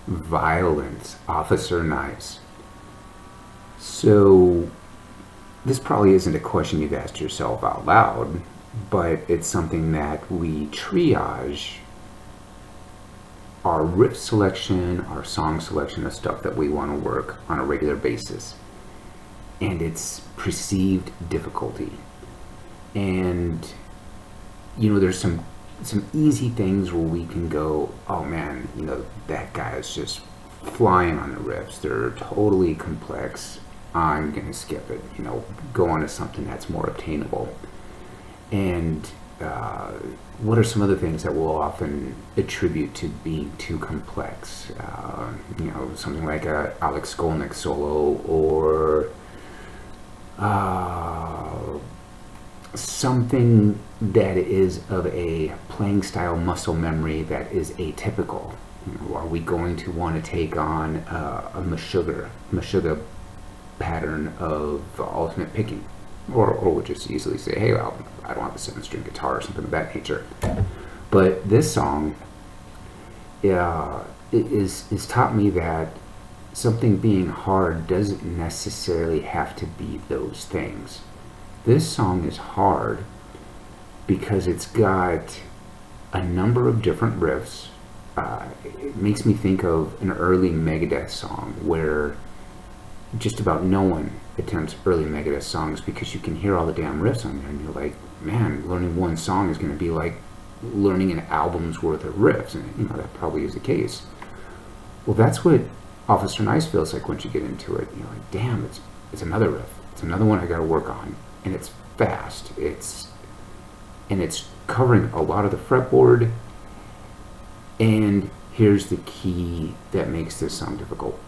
Vio-Lence, Officer Nice. So this probably isn't a question you've asked yourself out loud, but it's something that we triage our riff selection, our song selection of stuff that we want to work on a regular basis. And it's perceived difficulty. And there's some easy things where we can go, oh man, that guy is just flying on the riffs. They're totally complex. I'm gonna skip it. Go on to something that's more obtainable. And what are some other things that we'll often attribute to being too complex? Something like a Alex Skolnick solo, or something that is of a playing style muscle memory that is atypical. Are we going to want to take on a Meshuggah pattern of alternate picking? Or we'll just easily say, hey, well, I don't have a 7-string guitar or something of that nature. But this song is taught me that something being hard doesn't necessarily have to be those things. This song is hard because it's got a number of different riffs. It makes me think of an early Megadeth song where just about no one attempts early Megadeth songs, because you can hear all the damn riffs on there and you're like, man, learning one song is going to be like learning an album's worth of riffs. And that probably is the case. Well, that's what Officer Nice feels like once you get into it. You're like, damn, it's another riff. It's another one I got to work on. And it's fast. It's covering a lot of the fretboard. And here's the key that makes this song difficult.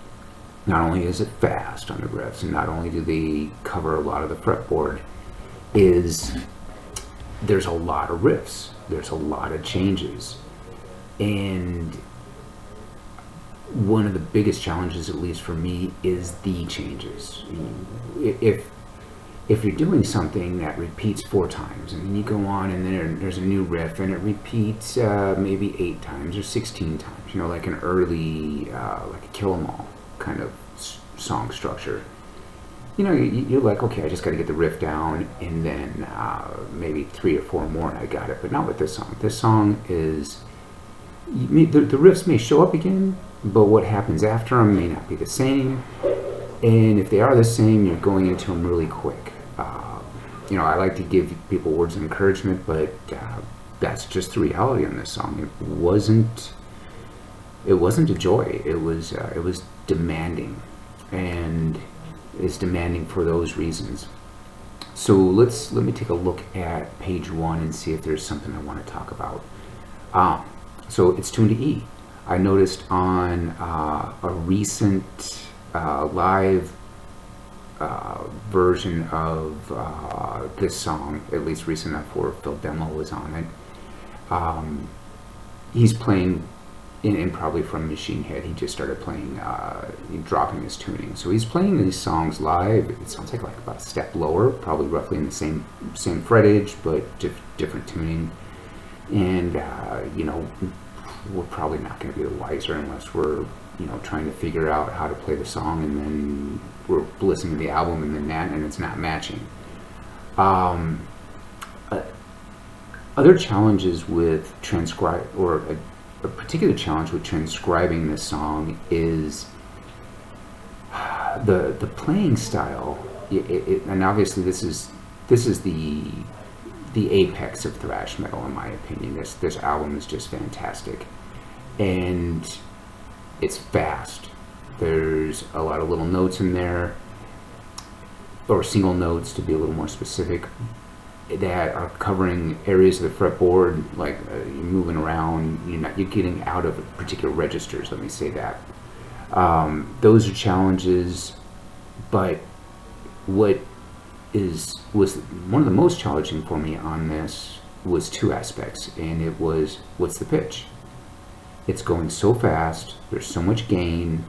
Not only is it fast on the riffs, and not only do they cover a lot of the fretboard, is there's a lot of riffs. There's a lot of changes. And one of the biggest challenges, at least for me, is the changes. If you're doing something that repeats 4 times, and then you go on and there's a new riff and it repeats maybe 8 times or 16 times, like an early, like a Kill 'Em All kind of song structure. You're like, okay, I just got to get the riff down, and then maybe 3 or 4 more and I got it. But not with this song. This song is, the riffs may show up again, but what happens after them may not be the same. And if they are the same, you're going into them really quick. I like to give people words of encouragement, but that's just the reality on this song. It wasn't a joy. It was demanding, and it's demanding for those reasons. So let me take a look at page 1 and see if there's something I want to talk about. So it's tuned to E. I noticed on a recent live version of this song, at least recent enough where Phil Demo was on it. He's playing in probably from Machine Head. He just started playing, dropping his tuning. So he's playing these songs live. It sounds like about a step lower, probably roughly in the same frettage, but different tuning. And we're probably not going to be the wiser unless we're trying to figure out how to play the song, and then we're listening to the album and it's not matching. Other challenges with a particular challenge with transcribing this song is the playing style. And obviously this is the apex of thrash metal, in my opinion. This album is just fantastic, and it's fast. There's a lot of little notes in there, or single notes to be a little more specific, that are covering areas of the fretboard, like you're moving around. You're getting out of particular registers. Let me say that. Those are challenges, but what was one of the most challenging for me on this was 2 aspects, and it was, what's the pitch? It's going so fast, there's so much gain,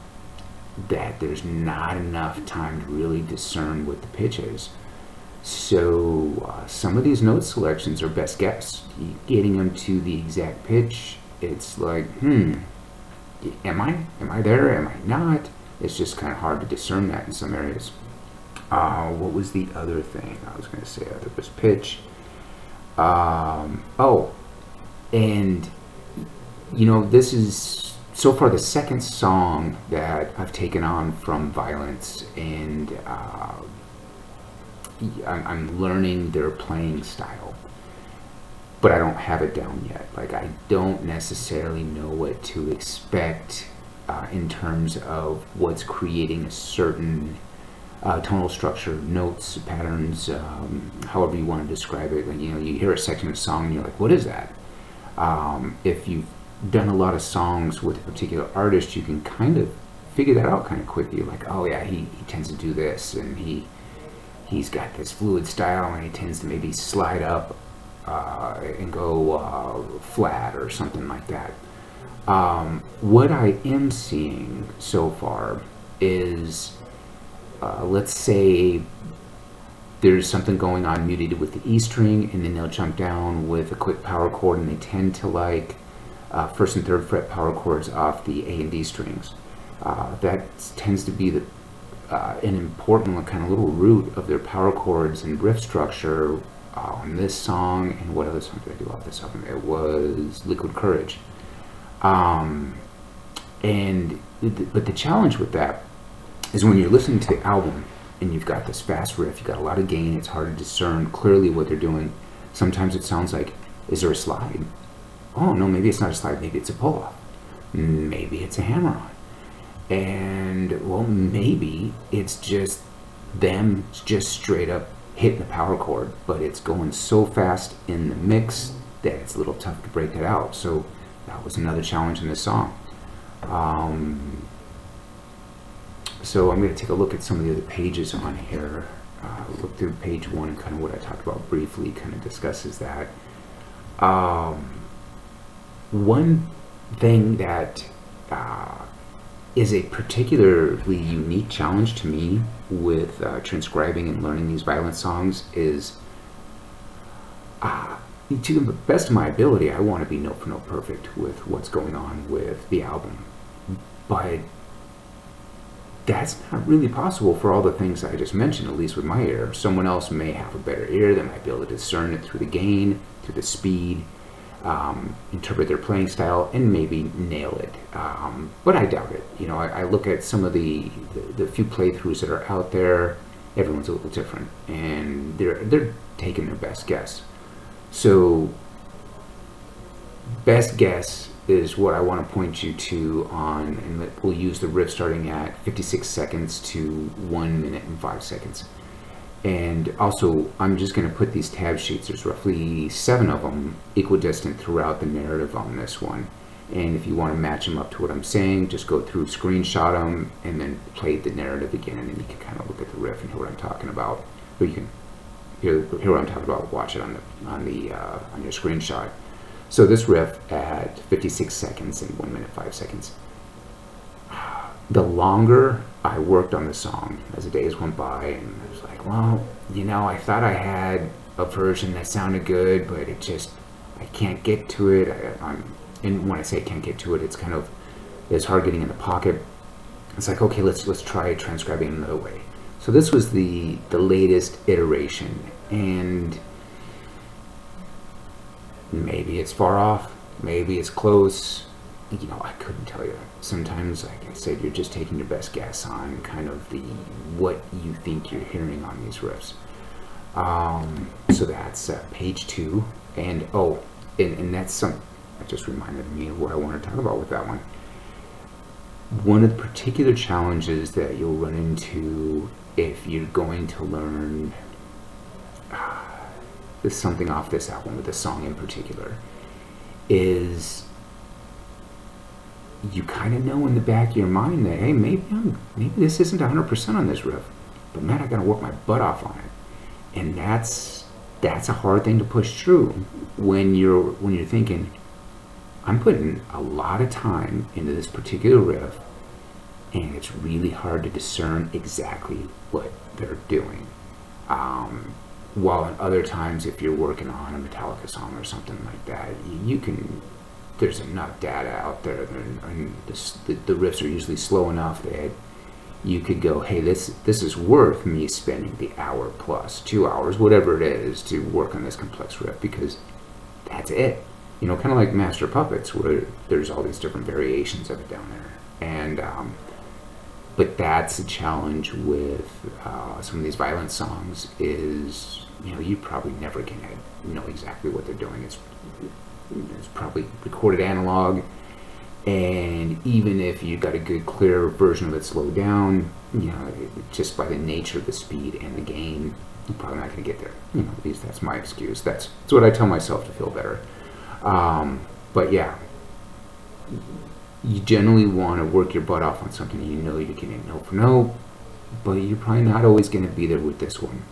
that there's not enough time to really discern what the pitch is. So some of these note selections are best guess. Getting them to the exact pitch, it's like, am I there? Am I not? It's just kind of hard to discern that in some areas. What was the other thing I was going to say? There was pitch. Oh, and this is so far the second song that I've taken on from Vio-Lence, and I'm learning their playing style, but I don't have it down yet. Like, I don't necessarily know what to expect in terms of what's creating a certain tonal structure, notes, patterns, however you want to describe it. And, you hear a section of a song and you're like, what is that? If you've done a lot of songs with a particular artist, you can kind of figure that out kind of quickly. You're like, oh yeah, he tends to do this, and he's got this fluid style, and he tends to maybe slide up and go flat or something like that. What I am seeing so far is, let's say there's something going on muted with the E string, and then they'll jump down with a quick power chord, and they tend to like first and third fret power chords off the A and D strings. That tends to be an important kind of little root of their power chords and riff structure on this song. And what other song did I do off this album? It was Liquid Courage. But the challenge with that is when you're listening to the album and you've got this fast riff, you've got a lot of gain, it's hard to discern clearly what they're doing. Sometimes it sounds like, is there a slide? Oh no, maybe it's not a slide, maybe it's a pull-off. Maybe it's a hammer-on. And, well, maybe it's just them just straight up hitting the power chord, but it's going so fast in the mix that it's a little tough to break that out. So that was another challenge in this song. So I'm going to take a look at some of the other pages on here. Look through page 1 and kind of what I talked about briefly, kind of discusses that. One thing that is a particularly unique challenge to me with transcribing and learning these Vio-Lence songs is, to the best of my ability, I want to be note for note perfect with what's going on with the album. But that's not really possible for all the things I just mentioned, at least with my ear. Someone else may have a better ear, they might be able to discern it through the gain, through the speed, interpret their playing style, and maybe nail it. But I doubt it. I look at some of the few playthroughs that are out there. Everyone's a little different, and they're taking their best guess. So best guess is what I want to point you to on, and we'll use the riff starting at 56 seconds to 1 minute and 5 seconds. And also, I'm just going to put these tab sheets, there's roughly 7 of them, equidistant throughout the narrative on this one. And if you want to match them up to what I'm saying, just go through, screenshot them, and then play the narrative again, and then you can kind of look at the riff and hear what I'm talking about. Or you can hear what I'm talking about, watch it on your screenshot. So this riff at 56 seconds and 1 minute 5 seconds. The longer I worked on the song as the days went by, and I was like, well, I thought I had a version that sounded good, but I can't get to it. And when I say can't get to it, it's hard getting in the pocket. It's like, okay, let's try transcribing another way. So this was the latest iteration, and maybe it's far off, maybe it's close. I couldn't tell you. Sometimes, like I said, you're just taking your best guess on kind of what you think you're hearing on these riffs. So that's page 2, and that's that just reminded me of what I want to talk about with that one. One of the particular challenges that you'll run into if you're going to learn something off this album, with this song in particular, is you kind of know in the back of your mind that, hey, maybe this isn't 100% on this riff, but man, I gotta work my butt off on it. And that's a hard thing to push through when you're thinking, I'm putting a lot of time into this particular riff, and it's really hard to discern exactly what they're doing. While at other times, if you're working on a Metallica song or something like that, you can there's enough data out there, and the riffs are usually slow enough that you could go, hey, this is worth me spending the hour plus 2 hours, whatever it is, to work on this complex riff, because that's it. You know, kind of like Master Puppets, where there's all these different variations of it down there. And but that's a challenge with some of these Vio-Lence songs is, you know, you probably never can know exactly what they're doing. It's probably recorded analog, and even if you got a good clear version of it slowed down, you know, just by the nature of the speed and the gain, you're probably not going to get there. You know, at least that's my excuse. That's what I tell myself to feel better. But yeah, you generally want to work your butt off on something you know you're getting note for note, but you're probably not always going to be there with this one.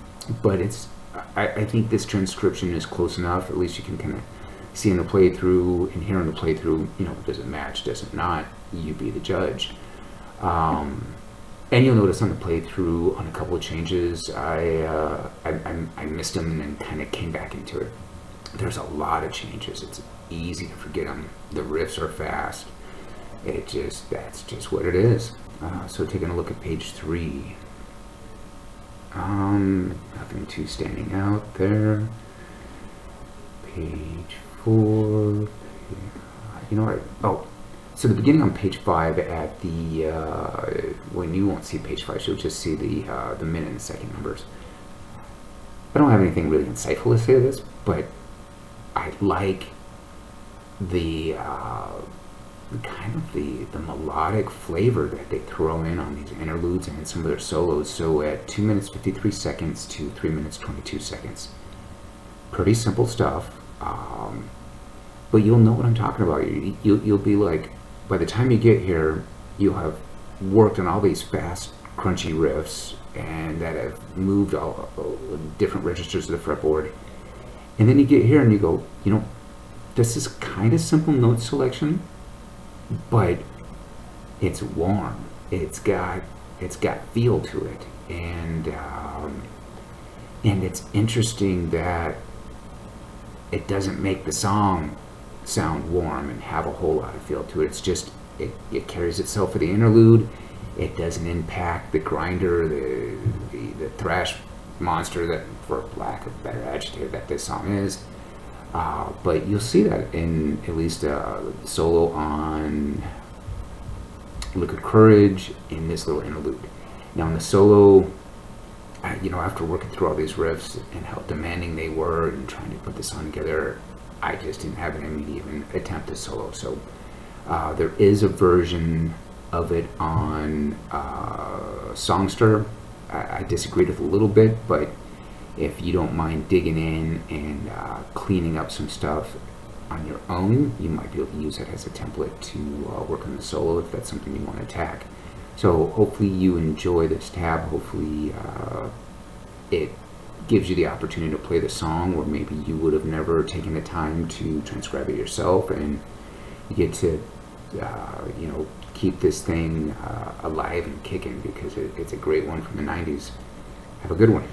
But I think this transcription is close enough. At least you can kind of see in the playthrough and hear in the playthrough, you know, does it match, does it not? You be the judge. And you'll notice on the playthrough, on a couple of changes, I missed them and then kind of came back into it. There's a lot of changes. It's easy to forget them. The riffs are fast. That's just what it is. So taking a look at page 3. Nothing too standing out there. Page 4. You know what? Oh, so the beginning on page 5 at the when you won't see page 5, you'll just see the minute and second numbers. I don't have anything really insightful to say to this, but I like the kind of the melodic flavor that they throw in on these interludes and in some of their solos. So at 2 minutes 53 seconds to 3 minutes 22 seconds, pretty simple stuff, but you'll know what I'm talking about. You'll be like, by the time you get here, you'll have worked on all these fast, crunchy riffs and that have moved all different registers of the fretboard, and then you get here and you go, you know, this is kind of simple note selection, but it's warm. It's got feel to it, and it's interesting that it doesn't make the song sound warm and have a whole lot of feel to it. It's just it carries itself for the interlude. It doesn't impact the grinder, the thrash monster that, for lack of a better adjective, that this song is. But you'll see that in at least solo on Liquid Courage, in this little interlude. Now in the solo, you know, after working through all these riffs and how demanding they were and trying to put this song together, I just didn't have it in me to even attempt to solo. So there is a version of it on Songster. I disagreed with a little bit, but if you don't mind digging in and cleaning up some stuff on your own, you might be able to use it as a template to work on the solo if that's something you want to attack. So hopefully you enjoy this tab. Hopefully it gives you the opportunity to play the song where maybe you would have never taken the time to transcribe it yourself, and you get to you know, keep this thing alive and kicking, because it's a great one from the 90s. Have a good one.